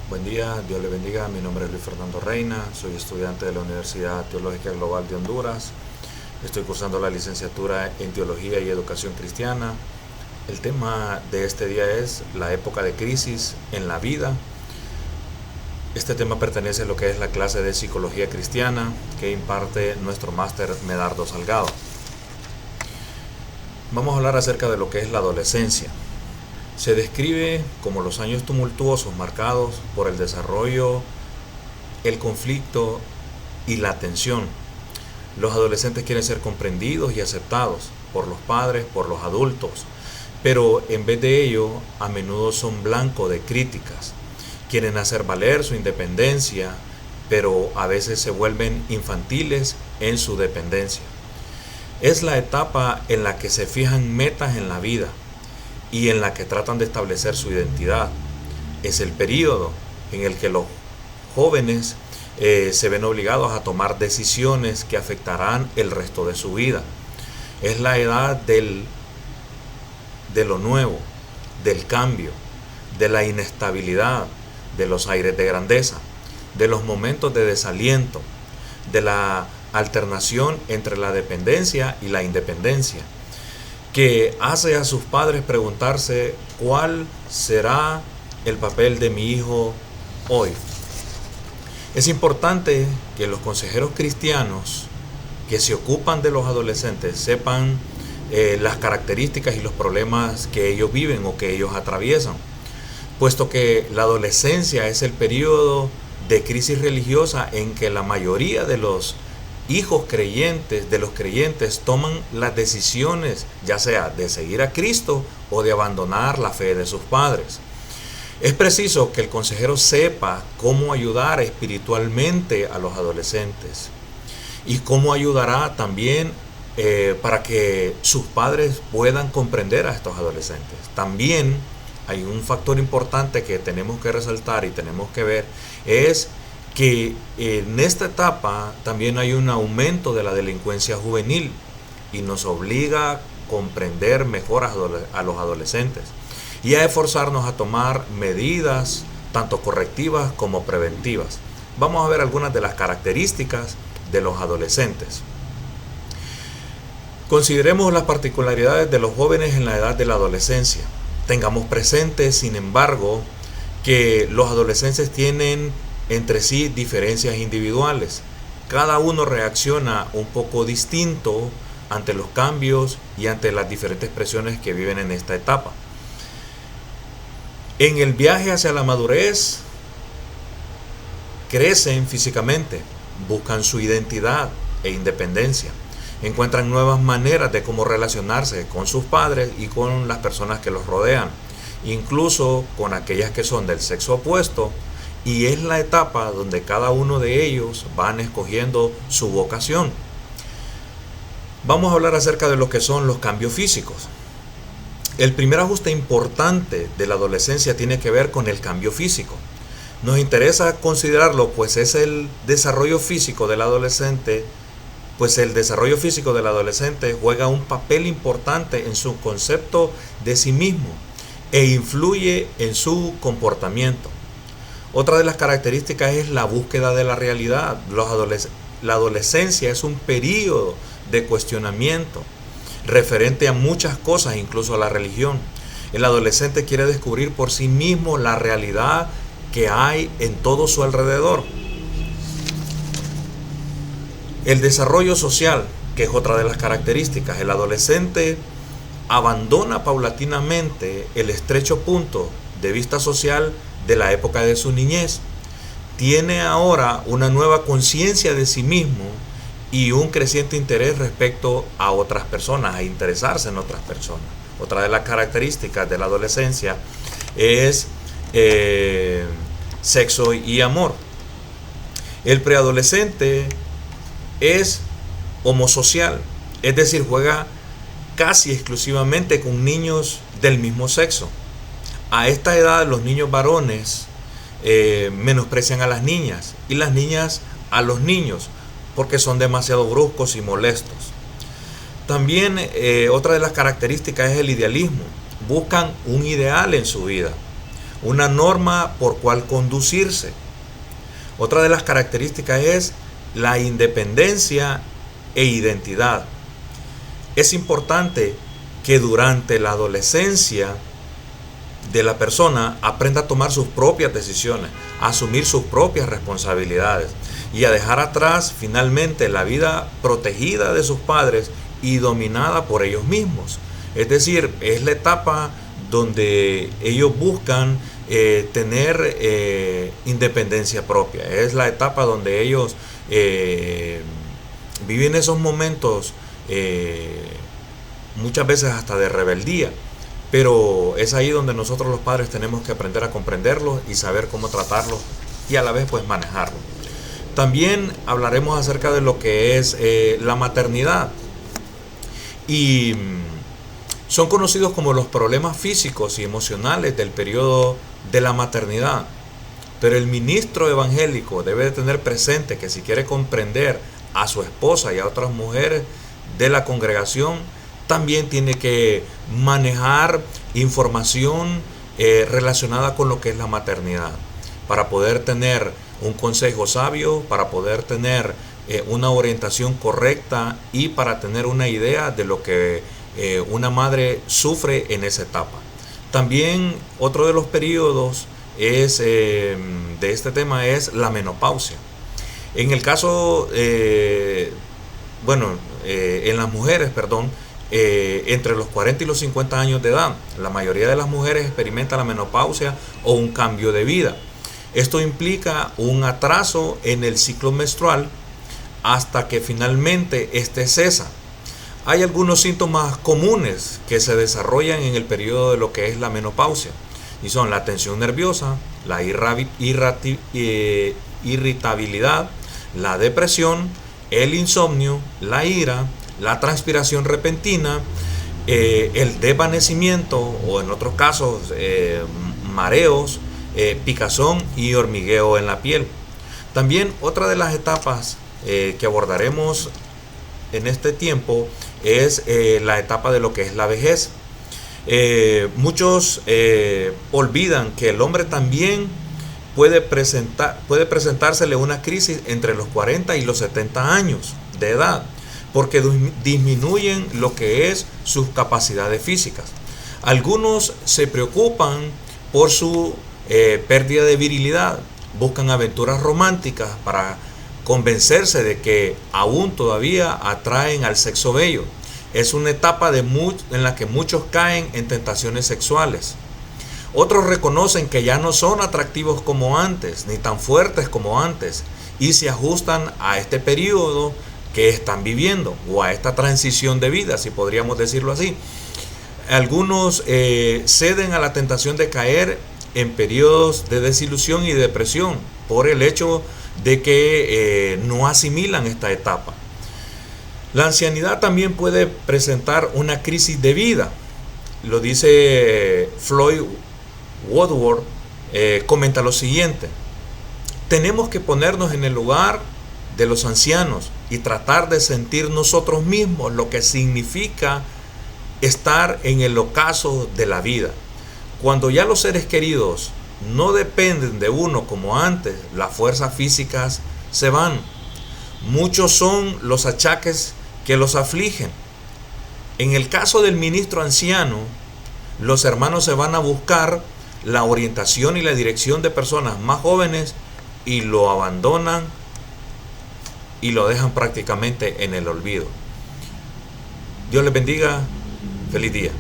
Buen día, Dios le bendiga. Mi nombre es Luis Fernando Reina, soy estudiante de la Universidad Teológica Global de Honduras. Estoy cursando la licenciatura en Teología y Educación Cristiana. El tema de este día es la época de crisis en la vida. Este tema pertenece a lo que es la clase de Psicología Cristiana que imparte nuestro máster Medardo Salgado. Vamos a hablar acerca de lo que es la adolescencia. Se describe como los años tumultuosos marcados por el desarrollo, el conflicto y la tensión. Los adolescentes quieren ser comprendidos y aceptados por los padres, por los adultos, pero en vez de ello, a menudo son blanco de críticas. Quieren hacer valer su independencia, pero a veces se vuelven infantiles en su dependencia. Es la etapa en la que se fijan metas en la vida y en la que tratan de establecer su identidad. Es el periodo en el que los jóvenes se ven obligados a tomar decisiones que afectarán el resto de su vida. Es la edad de lo nuevo, del cambio, de la inestabilidad, de los aires de grandeza, de los momentos de desaliento, de la alternación entre la dependencia y la independencia, que hace a sus padres preguntarse cuál será el papel de mi hijo hoy. Es importante que los consejeros cristianos que se ocupan de los adolescentes sepan las características y los problemas que ellos viven o que ellos atraviesan, puesto que la adolescencia es el periodo de crisis religiosa en que la mayoría de los hijos creyentes, de los creyentes, toman las decisiones, ya sea de seguir a Cristo o de abandonar la fe de sus padres. Es preciso que el consejero sepa cómo ayudar espiritualmente a los adolescentes y cómo ayudará también para que sus padres puedan comprender a estos adolescentes. También hay un factor importante que tenemos que resaltar y tenemos que ver, es que en esta etapa también hay un aumento de la delincuencia juvenil y nos obliga a comprender mejor a los adolescentes y a esforzarnos a tomar medidas tanto correctivas como preventivas. Vamos a ver algunas de las características de los adolescentes. Consideremos las particularidades de los jóvenes en la edad de la adolescencia. Tengamos presente, sin embargo, que los adolescentes tienen entre sí diferencias individuales. Cada uno reacciona un poco distinto ante los cambios y ante las diferentes presiones que viven en esta etapa. En el viaje hacia la madurez, crecen físicamente, buscan su identidad e independencia, encuentran nuevas maneras de cómo relacionarse con sus padres y con las personas que los rodean, incluso con aquellas que son del sexo opuesto, y es la etapa donde cada uno de ellos van escogiendo su vocación. Vamos a hablar acerca de lo que son los cambios físicos. El primer ajuste importante de la adolescencia tiene que ver con el cambio físico. Nos interesa considerarlo, pues es el desarrollo físico del adolescente, pues el desarrollo físico del adolescente juega un papel importante en su concepto de sí mismo e influye en su comportamiento. Otra de las características es la búsqueda de la realidad. La adolescencia es un periodo de cuestionamiento referente a muchas cosas, incluso a la religión. El adolescente quiere descubrir por sí mismo la realidad que hay en todo su alrededor. El desarrollo social, que es otra de las características. El adolescente abandona paulatinamente el estrecho punto de vista social de la época de su niñez. Tiene ahora una nueva conciencia de sí mismo y un creciente interés respecto a otras personas, a interesarse en otras personas. Otra de las características de la adolescencia es sexo y amor. El preadolescente es homosocial, es decir, juega casi exclusivamente con niños del mismo sexo. A esta edad los niños varones menosprecian a las niñas y las niñas a los niños porque son demasiado bruscos y molestos. También otra de las características es el idealismo. Buscan un ideal en su vida, una norma por cual conducirse. Otra de las características es la independencia e identidad. Es importante que durante la adolescencia de la persona aprenda a tomar sus propias decisiones, a asumir sus propias responsabilidades y a dejar atrás finalmente la vida protegida de sus padres y dominada por ellos mismos. Es decir, es la etapa donde ellos buscan tener independencia propia. Es la etapa donde ellos viven esos momentos muchas veces hasta de rebeldía. Pero es ahí donde nosotros los padres tenemos que aprender a comprenderlos y saber cómo tratarlos y a la vez pues manejarlos. También hablaremos acerca de lo que es la maternidad. Y son conocidos como los problemas físicos y emocionales del periodo de la maternidad. Pero el ministro evangélico debe de tener presente que si quiere comprender a su esposa y a otras mujeres de la congregación, también tiene que manejar información relacionada con lo que es la maternidad, para poder tener un consejo sabio, para poder tener una orientación correcta y para tener una idea de lo que una madre sufre en esa etapa. También otro de los periodos de este tema es la menopausia. En el caso, en las mujeres, entre los 40 y los 50 años de edad, la mayoría de las mujeres experimenta la menopausia o un cambio de vida. Esto implica un atraso en el ciclo menstrual hasta que finalmente este cesa. Hay algunos síntomas comunes que se desarrollan en el periodo de lo que es la menopausia y son la tensión nerviosa, la irritabilidad, la depresión, el insomnio, la ira, la transpiración repentina, el desvanecimiento o en otros casos mareos, picazón y hormigueo en la piel. También otra de las etapas que abordaremos en este tiempo es la etapa de lo que es la vejez. Muchos olvidan que el hombre también puede presentársele una crisis entre los 40 y los 70 años de edad, porque disminuyen lo que es sus capacidades físicas. Algunos se preocupan por su pérdida de virilidad, buscan aventuras románticas para convencerse de que aún todavía atraen al sexo bello. Es una etapa en la que muchos caen en tentaciones sexuales. Otros reconocen que ya no son atractivos como antes, ni tan fuertes como antes, y se ajustan a este periodo que están viviendo, o a esta transición de vida, si podríamos decirlo así. Algunos ceden a la tentación de caer en periodos de desilusión y depresión por el hecho de que no asimilan esta etapa. La ancianidad también puede presentar una crisis de vida. Lo dice Floyd Woodward, comenta lo siguiente: tenemos que ponernos en el lugar de los ancianos y tratar de sentir nosotros mismos lo que significa estar en el ocaso de la vida. Cuando ya los seres queridos no dependen de uno como antes, las fuerzas físicas se van. Muchos son los achaques que los afligen. En el caso del ministro anciano, los hermanos se van a buscar la orientación y la dirección de personas más jóvenes y lo abandonan y lo dejan prácticamente en el olvido. Dios les bendiga. Feliz día.